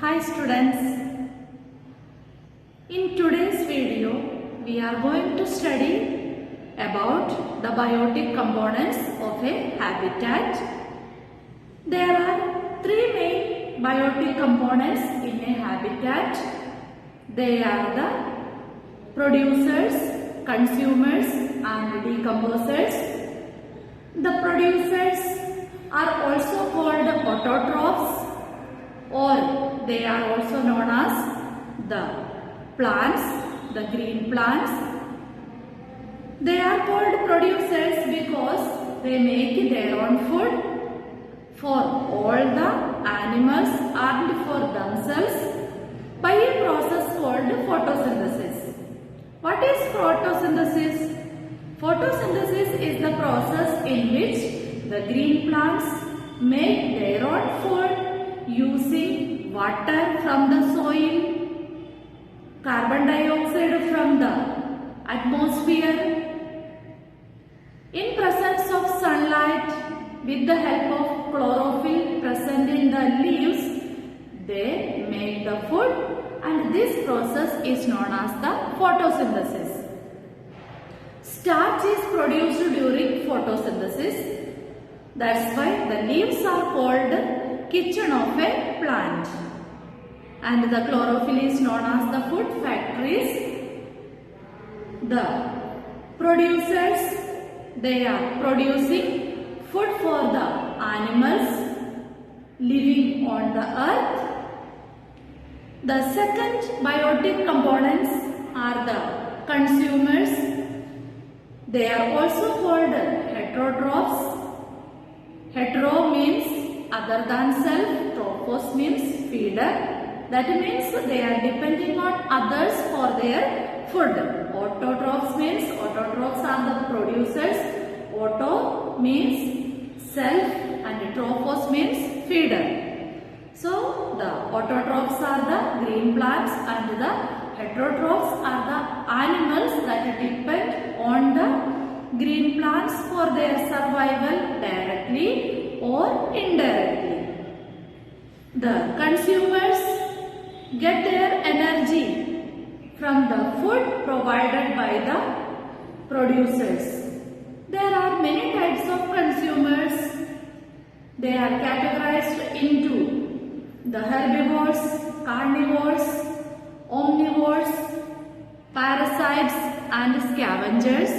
Hi students, in today's video we are going to study about the biotic components of a habitat. There are three main biotic components in a habitat. They are the producers, consumers and decomposers. The producers are also called autotrophs, or they are also known as the plants, the green plants. They are called producers because they make their own food for all the animals and for themselves by a process called photosynthesis. What is photosynthesis? Photosynthesis is the process in which the green plants make their own food using water from the soil, carbon dioxide from the atmosphere. In presence of sunlight, with the help of chlorophyll present in the leaves, they make the food, and this process is known as the photosynthesis. Starch is produced during photosynthesis. That's why the leaves are called kitchen of a plant. And the chlorophyll is known as the food factories. The producers, they are producing food for the animals living on the earth. The second biotic components are the consumers. They are also called heterotrophs. Hetero means other than self, trophos means feeder. That means they are depending on others for their food. Autotrophs means autotrophs are the producers. Auto means self and trophos means feeder. So the autotrophs are the green plants and the heterotrophs are the animals that depend on the green plants for their survival directly or indirectly. The consumers get their energy from the food provided by the producers. There are many types of consumers. They are categorized into the herbivores, carnivores, omnivores, parasites and scavengers.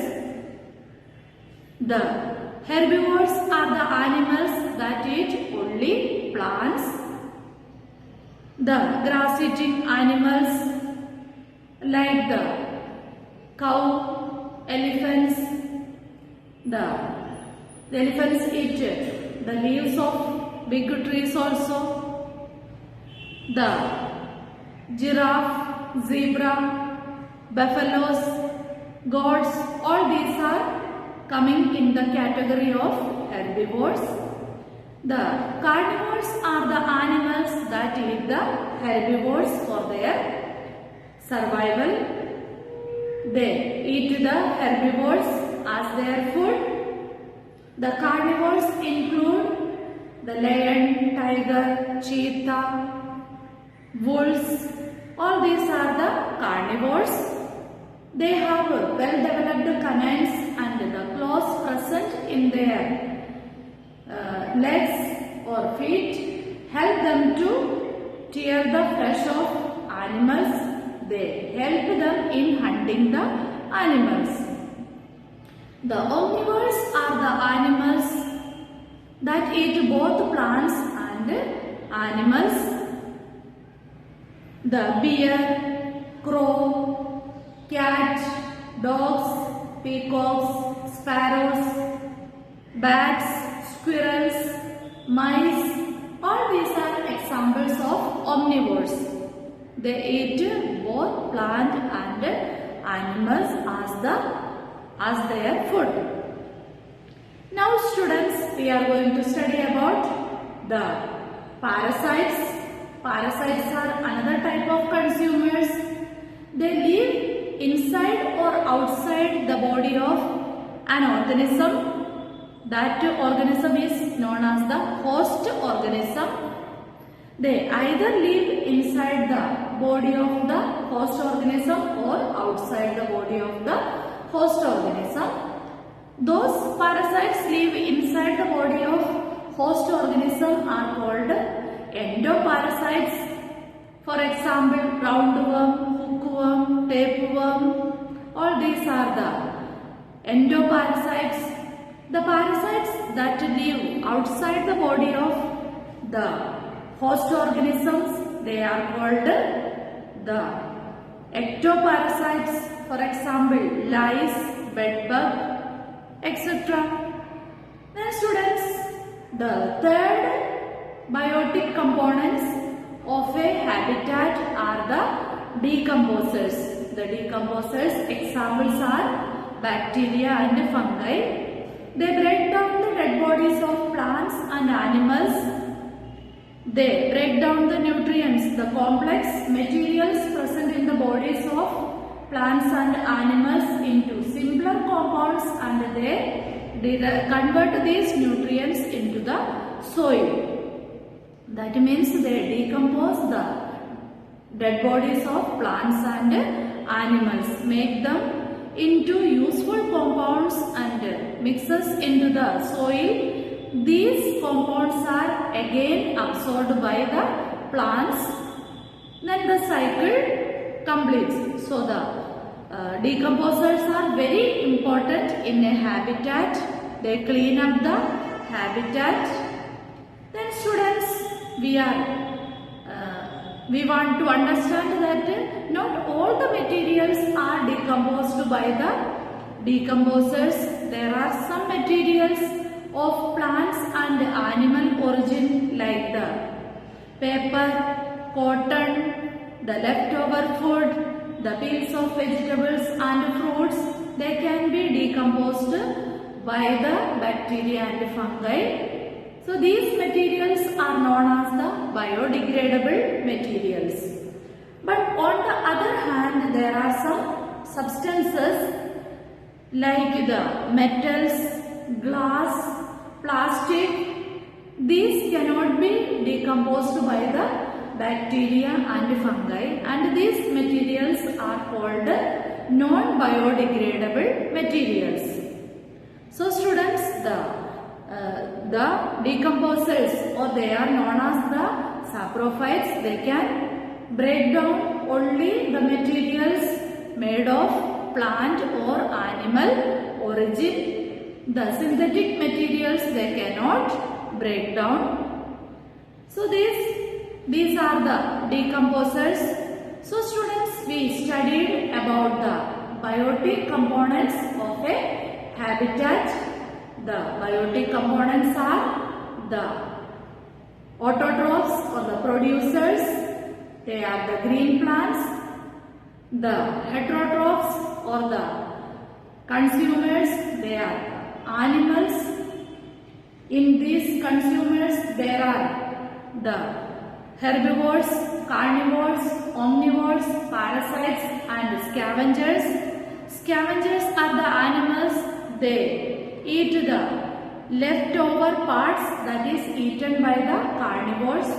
The herbivores are the animals that eat only plants. The grass-eating animals like the cow, elephants. The elephants eat the leaves of big trees also. The giraffe, zebra, buffaloes, goats, all these are coming in the category of herbivores. The carnivores are the animals that eat the herbivores for their survival. They eat the herbivores as their food. The carnivores include the lion, tiger, cheetah, wolves. All these are the carnivores. They have well-developed canines and the claws present in their legs or feet help them to tear the flesh of animals. They help them in hunting the animals. The omnivores are the animals that eat both plants and animals. The bear, crow, cat, dogs, peacocks, sparrows, bats, squirrels, mice, all these are examples of omnivores. They eat both plant and animals as their food. Now students, we are going to study about the parasites. Parasites are another type of consumers. They live inside or outside the body of an organism. That organism is known as the host organism. They either live inside the body of the host organism or outside the body of the host organism. Those parasites live inside the body of host organism are called endoparasites. For example, roundworm, hookworm, tapeworm, all these are the endoparasites. The parasites that live outside the body of the host organisms, they are called the ectoparasites. For example, lice, bedbug, etc. Then students, the third biotic components of a habitat are the decomposers. The decomposers examples are bacteria and fungi. They break down the dead bodies of plants and animals. They break down the nutrients, the complex materials present in the bodies of plants and animals into simpler compounds, and they convert these nutrients into the soil. That means they decompose the dead bodies of plants and animals, make them into useful compounds and mixes into the soil. These compounds are again absorbed by the plants. Then the cycle completes. So the decomposers are very important in a habitat. They clean up the habitat. Then students, we want to understand that not all the materials are decomposed by the decomposers. There are some materials of plants and animal origin like the paper, cotton, the leftover food, the peels of vegetables and fruits. They can be decomposed by the bacteria and fungi. So these materials are known as the biodegradable materials. But on the other hand, there are some substances like the metals, glass, plastic. These cannot be decomposed by the bacteria and fungi, and these materials are called non-biodegradable materials. So students, the decomposers, or they are known as the saprophytes, they can break down only the materials made of plant or animal origin. The synthetic materials they cannot break down. So these are the decomposers. So students, we studied about the biotic components of a habitat. The biotic components are the autotrophs or the producers. They are the green plants. The heterotrophs or the consumers. They are animals. In these consumers, there are the herbivores, carnivores, omnivores, parasites and scavengers. Scavengers are the animals. They eat the leftover parts that is eaten by the carnivores.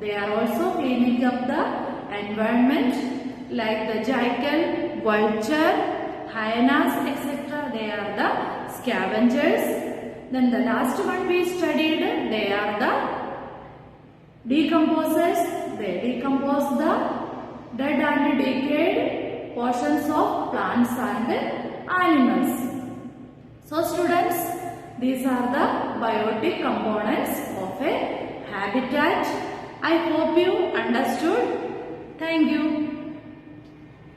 They are also cleaning up the environment like the jackal, vulture, hyenas, etc. They are the scavengers. Then the last one we studied, they are the decomposers. They decompose the dead and decayed portions of plants and animals. So students, these are the biotic components of a habitat. I hope you understood. Thank you.